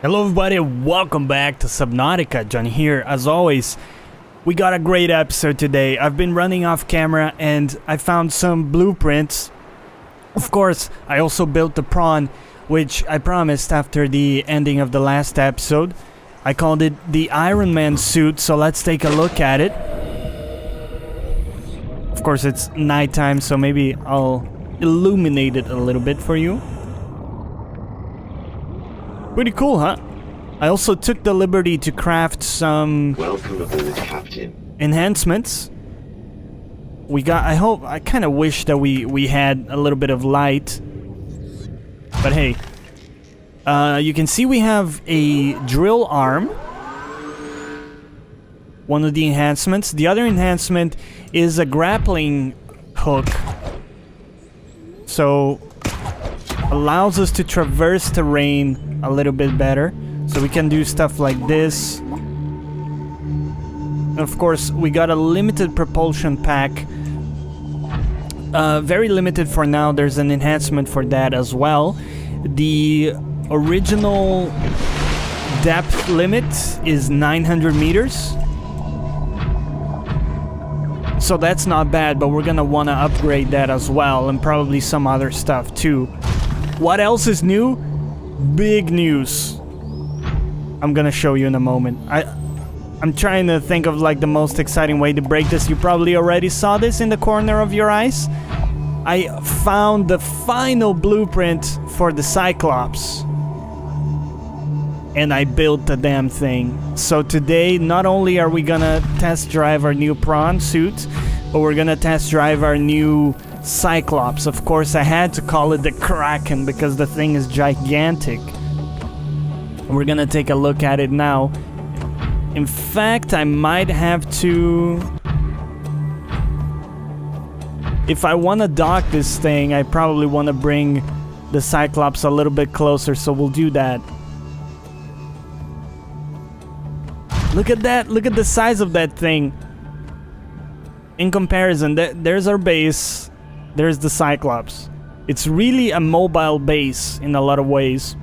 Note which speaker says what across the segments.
Speaker 1: Hello everybody, welcome back to Subnautica. Jonny here. As always, we got a great episode today. I've been running off camera and I found some blueprints. Of course, I also built the Prawn, which I promised after the ending of the last episode. I called it the Iron Man suit, so let's take a look at it. Of course, it's nighttime, so maybe I'll illuminate it a little bit for you. Pretty cool, huh? I also took the liberty to craft some
Speaker 2: Welcome aboard, Captain.
Speaker 1: enhancements. I kind of wish that we had a little bit of light. But hey, you can see we have a drill arm. One of the enhancements. The other enhancement is a grappling hook. So allows us to traverse terrain a little bit better, so we can do stuff like this. And of course, we got a limited propulsion pack, very limited for now. There's an enhancement for that as well. The original depth limit is 900 meters, so that's not bad, but we're gonna want to upgrade that as well, and probably some other stuff too. What else is new? Big news. I'm gonna show you in a moment. I'm trying to think of like the most exciting way to break this. You probably already saw this in the corner of your eyes. I found the final blueprint for the Cyclops. And I built the damn thing. So today, not only are we gonna test drive our new Prawn suit, but we're gonna test drive our new Cyclops. Of course, I had to call it the Kraken because the thing is gigantic. We're gonna take a look at it now. In fact, I might have to... If I want to dock this thing, I probably want to bring the Cyclops a little bit closer, so we'll do that. Look at that! Look at the size of that thing! In comparison, there's our base. There's the Cyclops. It's really a mobile base in a lot of ways.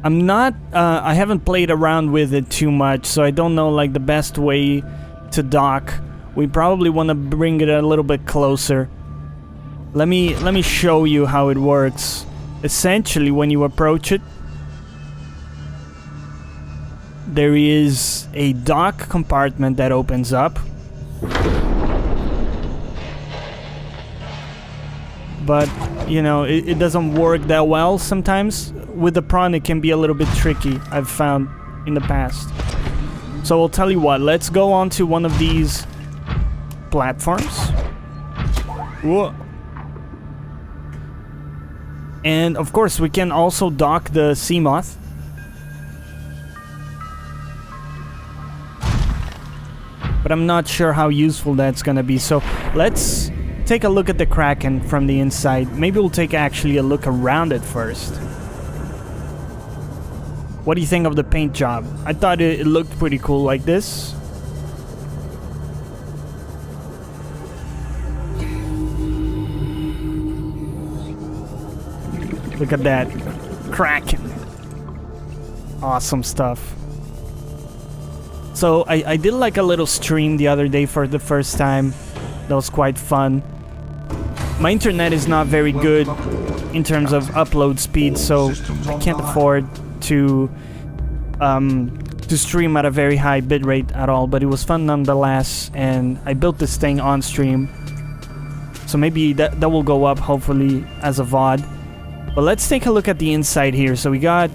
Speaker 1: I haven't played around with it too much, so I don't know like the best way to dock. We probably want to bring it a little bit closer. Let me show you how it works. Essentially, when you approach it, there is a dock compartment that opens up. But, you know, it doesn't work that well sometimes. With the Prawn, it can be a little bit tricky, I've found in the past. So I'll tell you what, let's go on to one of these platforms. Whoa. And of course, we can also dock the Seamoth. But I'm not sure how useful that's gonna be, so let's take a look at the Kraken from the inside. Maybe we'll take actually a look around it first. What do you think of the paint job? I thought it looked pretty cool like this. Look at that. Kraken. Awesome stuff. So I did like a little stream the other day for the first time. That was quite fun. My internet is not very good in terms of upload speed, so I can't afford to stream at a very high bitrate at all, but it was fun nonetheless, and I built this thing on stream, so maybe that will go up hopefully as a VOD. But let's take a look at the inside here. So we got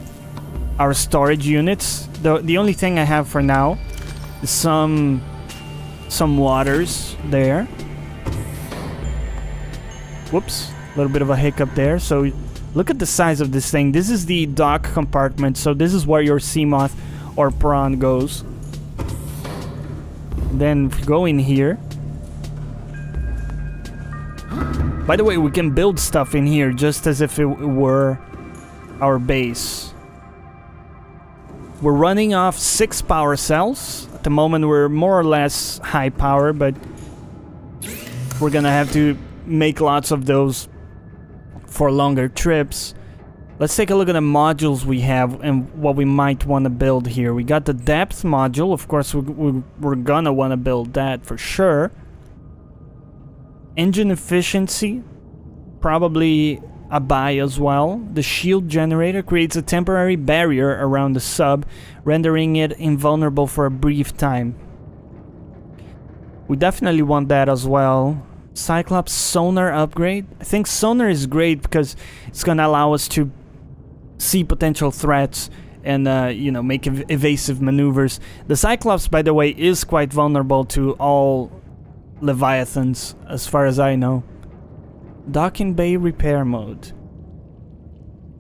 Speaker 1: our storage units. The only thing I have for now is some waters there. Whoops, a little bit of a hiccup there. So look at the size of this thing. This is the dock compartment, so this is where your Seamoth or Prawn goes. Then if you go in here... By the way, we can build stuff in here just as if it were our base. We're running off 6 power cells. At the moment we're more or less high power, but we're gonna have to make lots of those for longer trips. Let's take a look at the modules we have and what we might want to build here. We got the depth module. Of course, we're gonna want to build that for sure. Engine efficiency, probably a buy as well. The shield generator creates a temporary barrier around the sub, rendering it invulnerable for a brief time. We definitely want that as well. Cyclops sonar upgrade. I think sonar is great because it's gonna allow us to see potential threats and you know, make evasive maneuvers. The Cyclops, by the way, is quite vulnerable to all Leviathans, as far as I know. Docking bay repair mode.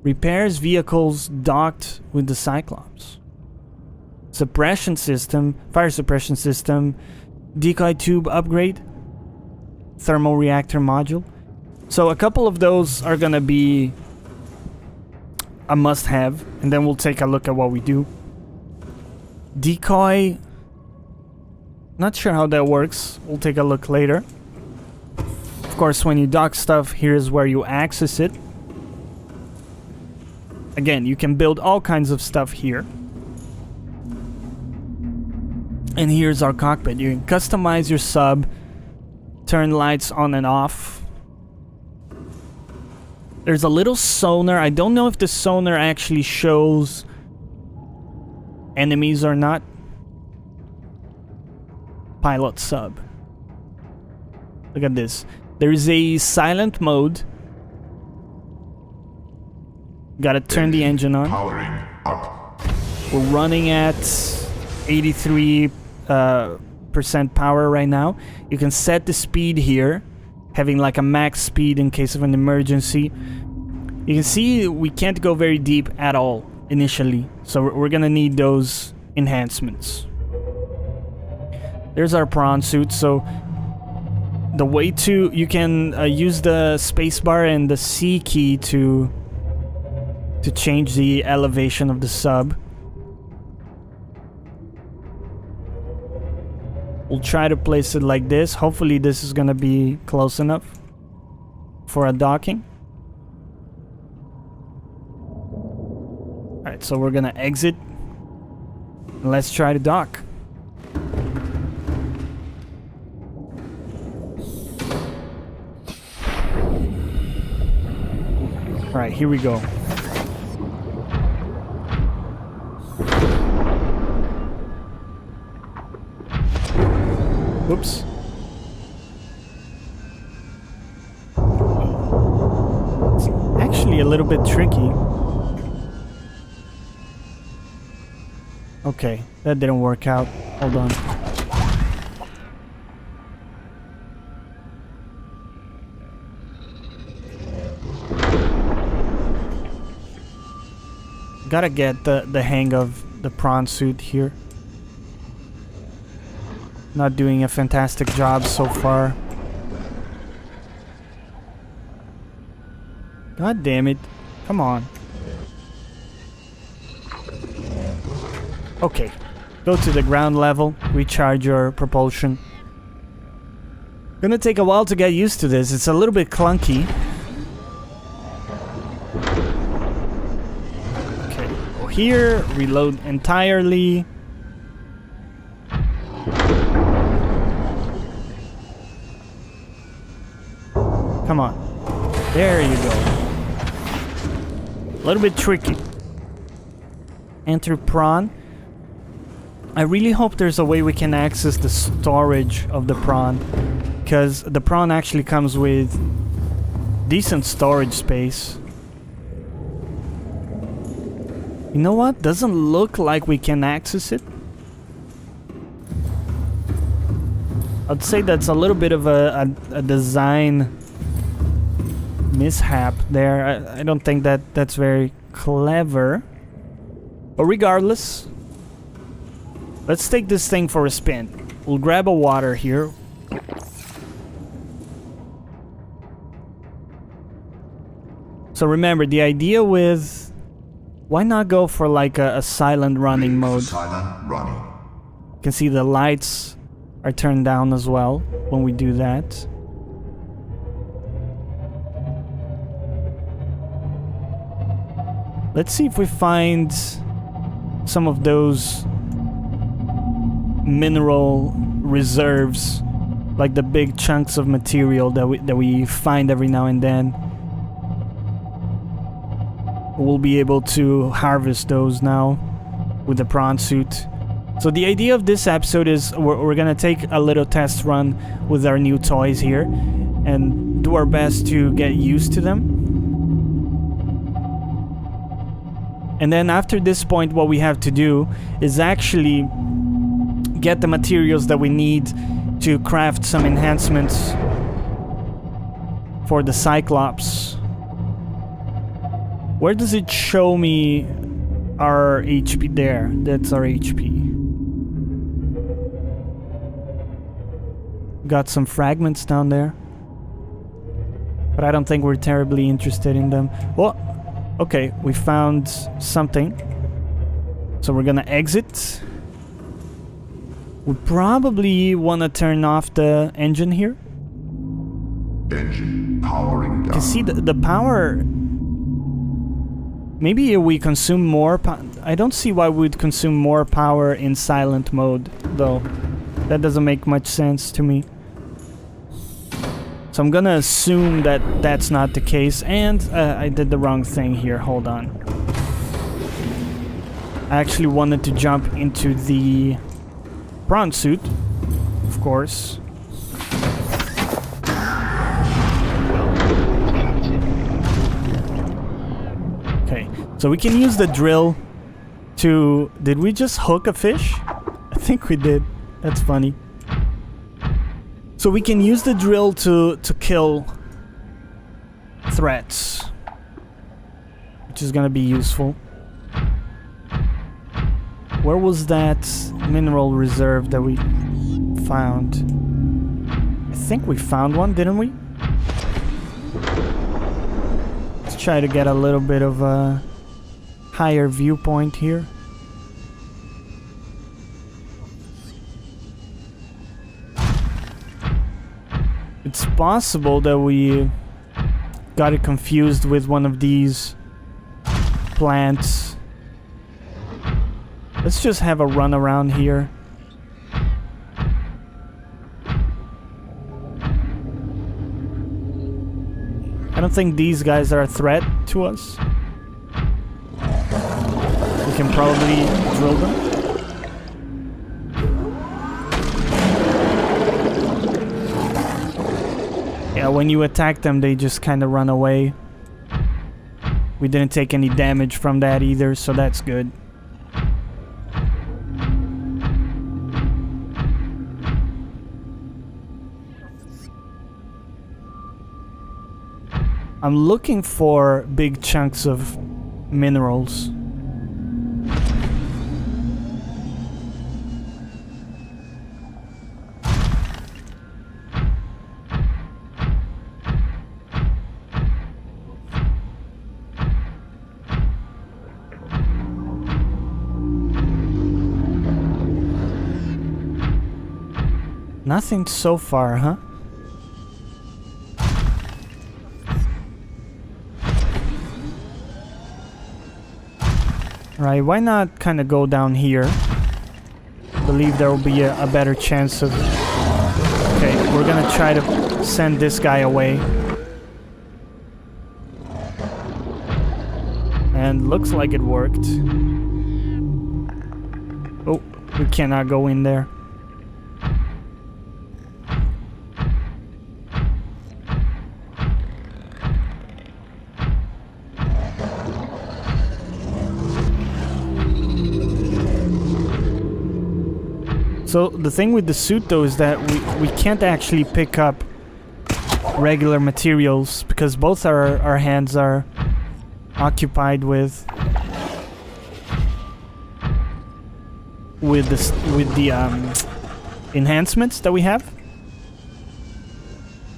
Speaker 1: Repairs vehicles docked with the Cyclops. Suppression system, fire suppression system, decoy tube upgrade, thermal reactor module. So a couple of those are gonna be a must-have, and then we'll take a look at what we do. Decoy, not sure how that works. We'll take a look later. Of course, when you dock stuff, here's where you access it. Again, you can build all kinds of stuff here. And here's our cockpit. You can customize your sub, turn lights on and off. There's a little sonar. I don't know if the sonar actually shows enemies or not. Pilot sub. Look at this. There is a silent mode. Gotta turn the engine on.
Speaker 3: Powering up.
Speaker 1: We're running at 83% power right now. You can set the speed here, having like a max speed in case of an emergency. You can see we can't go very deep at all initially, so we're gonna need those enhancements. There's our prawn suit. So the way to, you can use the spacebar and the C key to change the elevation of the sub. We'll try to place it like this. Hopefully this is gonna be close enough for a docking. Alright, so we're gonna exit. And let's try to dock. Alright, here we go. Whoops. It's actually a little bit tricky. Okay, that didn't work out. Hold on. Gotta get the hang of the prawn suit here. Not doing a fantastic job so far. God damn it. Come on. Okay. Go to the ground level. Recharge your propulsion. Gonna take a while to get used to this. It's a little bit clunky. Okay. Go here. Reload entirely. Come on. There you go. A little bit tricky. Enter prawn. I really hope there's a way we can access the storage of the prawn, because the prawn actually comes with decent storage space. You know what? Doesn't look like we can access it. I'd say that's a little bit of a design mishap there. I don't think that's very clever. But regardless, let's take this thing for a spin. We'll grab a water here. So remember, the idea with... Why not go for like a silent running mode?
Speaker 3: Silent running.
Speaker 1: You can see the lights are turned down as well when we do that. Let's see if we find some of those mineral reserves, like the big chunks of material that we find every now and then. We'll be able to harvest those now with the prawn suit. So the idea of this episode is we're gonna take a little test run with our new toys here and do our best to get used to them. And then after this point, what we have to do is actually get the materials that we need to craft some enhancements for the Cyclops. Where does it show me our HP? There, that's our HP. Got some fragments down there, but I don't think we're terribly interested in them. Well, okay, we found something, so we're gonna exit. We probably want to turn off the engine here.
Speaker 3: Engine powering down.
Speaker 1: You see the power. Maybe we consume more I don't see why we'd consume more power in silent mode, though. That doesn't make much sense to me. So I'm gonna assume that that's not the case, and I did the wrong thing here. Hold on. I actually wanted to jump into the prawn suit, of course. Okay, so we can use the drill to... Did we just hook a fish? I think we did. That's funny. So we can use the drill to kill threats, which is gonna be useful. Where was that mineral reserve that we found? I think we found one, didn't we? Let's try to get a little bit of a higher viewpoint here. It's possible that we got it confused with one of these plants. Let's just have a run around here. I don't think these guys are a threat to us. We can probably drill them. Yeah, when you attack them, they just kind of run away. We didn't take any damage from that either, so that's good. I'm looking for big chunks of minerals. Nothing so far, huh? Right, why not kind of go down here? Believe there will be a better chance of... Okay, we're gonna try to send this guy away. And looks like it worked. Oh, we cannot go in there. So the thing with the suit though is that we can't actually pick up regular materials because both our hands are occupied with the enhancements that we have.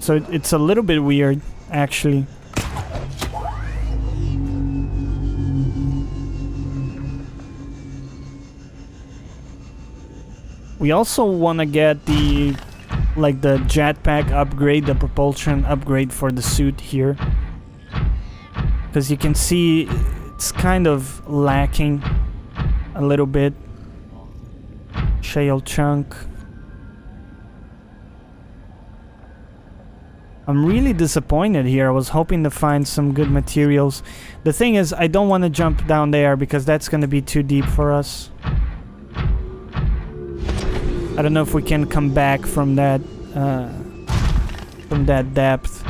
Speaker 1: So it's a little bit weird actually. We also want to get the jetpack upgrade, the propulsion upgrade for the suit here. Because you can see It's kind of lacking a little bit. Shale chunk. I'm really disappointed here. I was hoping to find some good materials. The thing is, I don't want to jump down there because that's going to be too deep for us. I don't know if we can come back from that depth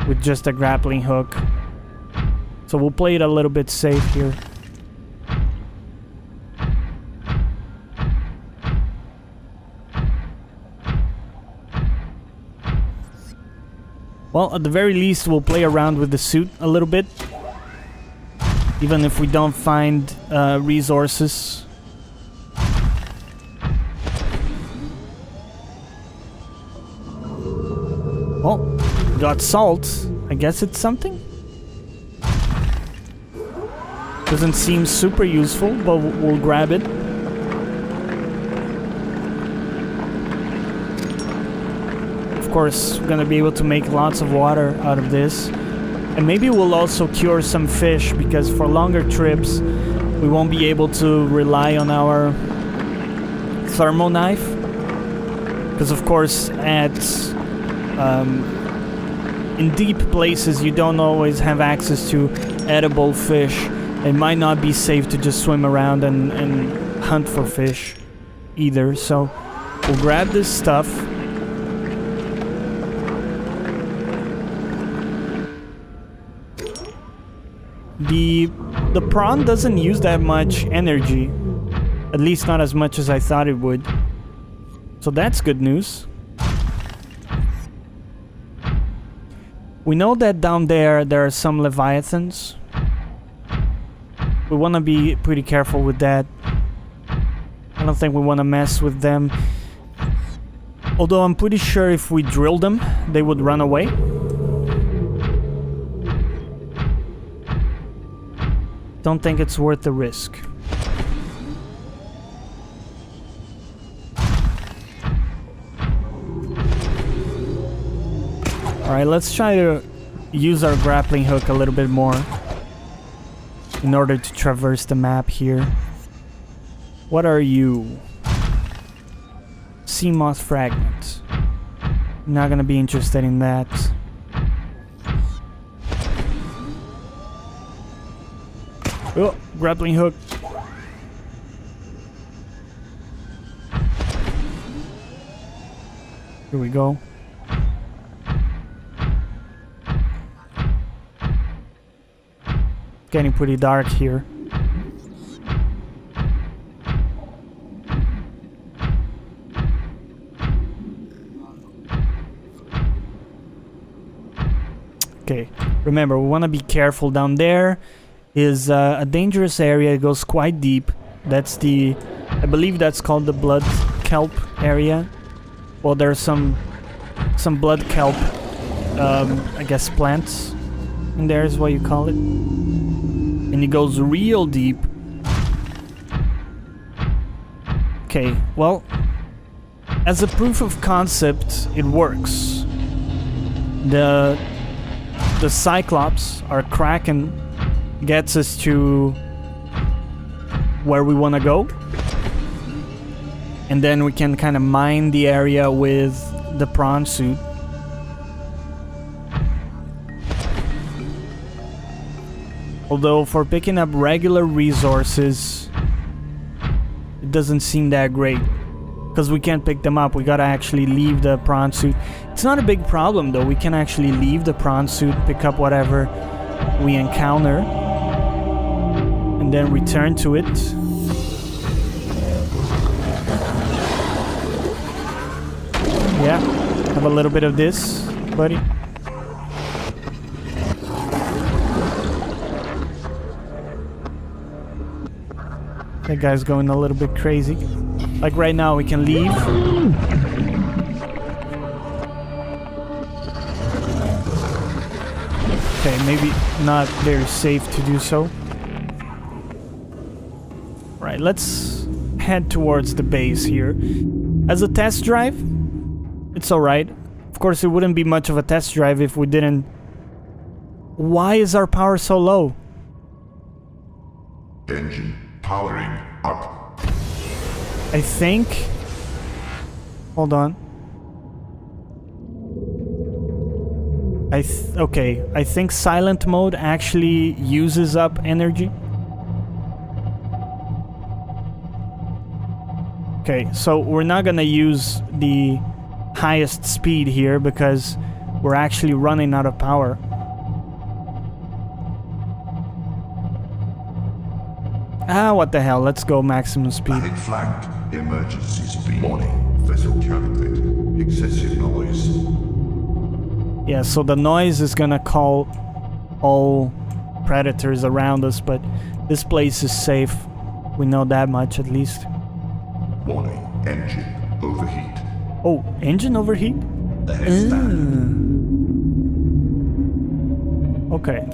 Speaker 1: with just a grappling hook. So we'll play it a little bit safe here. Well, at the very least, we'll play around with the suit a little bit. Even if we don't find resources. Oh, got salt. I guess it's something? Doesn't seem super useful, but we'll grab it. Of course, we're gonna be able to make lots of water out of this. And maybe we'll also cure some fish, because for longer trips, we won't be able to rely on our thermal knife. Because of course, in deep places, you don't always have access to edible fish. It might not be safe to just swim around and hunt for fish either. So we'll grab this stuff. The prawn doesn't use that much energy. At least not as much as I thought it would. So that's good news. We know that down there are some leviathans. We want to be pretty careful with that. I don't think we want to mess with them. Although I'm pretty sure if we drill them, they would run away. Don't think it's worth the risk. Alright, let's try to use our grappling hook a little bit more in order to traverse the map here. What are you? Sea moth fragment. Not gonna be interested in that. Oh, grappling hook. Here we go. Getting pretty dark here. Okay, remember, we want to be careful. Down there is a dangerous area. It goes quite deep. That's I believe that's called the blood kelp area. Well, there's some blood kelp, I guess plants in there is what you call it. And it goes real deep. Okay, well, as a proof of concept, it works. The Cyclops, our Kraken, gets us to where we want to go. And then we can kind of mine the area with the prawn suit. Although for picking up regular resources, it doesn't seem that great. Because we can't pick them up, we gotta actually leave the prawn suit. It's not a big problem though, we can actually leave the prawn suit, pick up whatever we encounter, and then return to it. Yeah, have a little bit of this, buddy. That guy's going a little bit crazy. Like right now, we can leave. Okay, maybe not very safe to do so. Right, let's head towards the base here. As a test drive, it's alright. Of course, it wouldn't be much of a test drive if we didn't... Why is our power so low?
Speaker 3: Engine powering up.
Speaker 1: I think... Hold on. Okay, I think silent mode actually uses up energy. Okay, so we're not gonna use the highest speed here because we're actually running out of power. Ah, what the hell, let's go maximum speed.
Speaker 3: Panic flagged. Emergency speed. Warning. Vessel counterfeit. Excessive noise.
Speaker 1: Yeah, so the noise is gonna call all predators around us, but this place is safe. We know that much at least.
Speaker 3: Warning. Engine overheat.
Speaker 1: Oh, engine overheat?
Speaker 3: The headstand.
Speaker 1: Okay.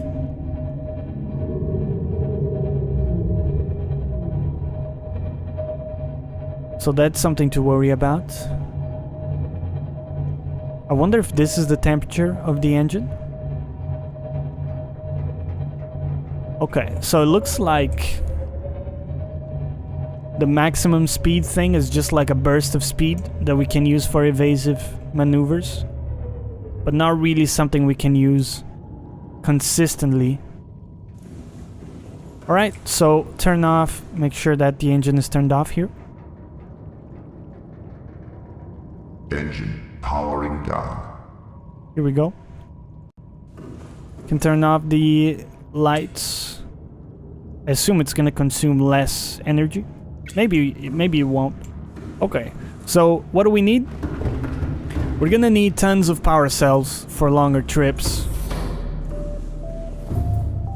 Speaker 1: So that's something to worry about. I wonder if this is the temperature of the engine. Okay, so it looks like the maximum speed thing is just like a burst of speed that we can use for evasive maneuvers, but not really something we can use consistently. Alright, so turn off, make sure that the engine is turned off here.
Speaker 3: Engine powering down.
Speaker 1: Here we go. Can turn off the lights. I assume it's gonna consume less energy. Maybe it won't. Okay, so what do we need? We're gonna need tons of power cells for longer trips.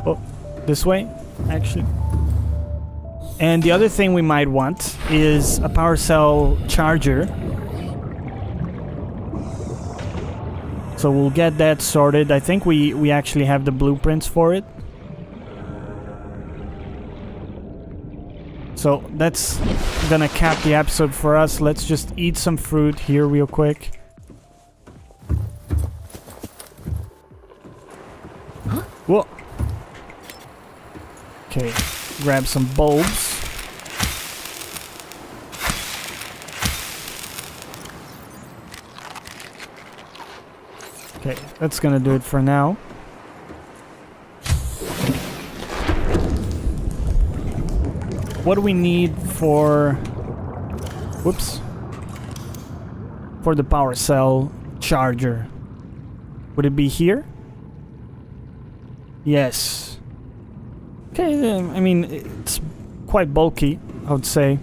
Speaker 1: Oh, this way, actually. And the other thing we might want is a power cell charger. So we'll get that sorted. I think we actually have the blueprints for it. So that's gonna cap the episode for us. Let's just eat some fruit here real quick. Whoa. Okay, grab some bulbs. Okay, that's gonna do it for now. What do we need for... Whoops. For the power cell charger? Would it be here? Yes. Okay, I mean, it's quite bulky, I would say.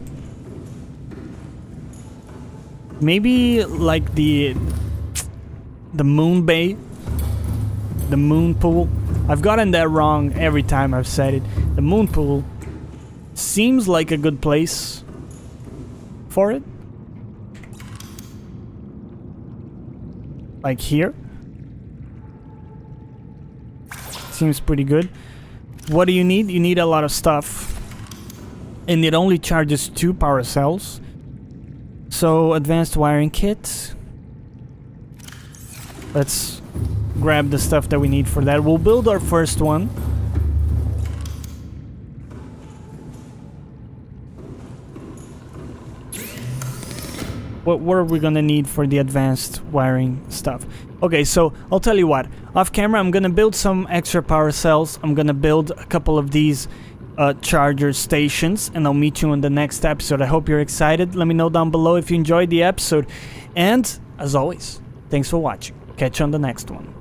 Speaker 1: Maybe like the moon bay, the moon pool. I've gotten that wrong every time I've said it. The moon pool seems like a good place for it. Like here. Seems pretty good. What do you need? You need a lot of stuff. And it only charges 2 power cells. So, advanced wiring kit. Let's grab the stuff that we need for that. We'll build our first one. What are we gonna need for the advanced wiring stuff? Okay, so I'll tell you what. Off camera, I'm gonna build some extra power cells. I'm gonna build a couple of these charger stations, and I'll meet you in the next episode. I hope you're excited. Let me know down below if you enjoyed the episode. And, as always, thanks for watching. Catch you on the next one.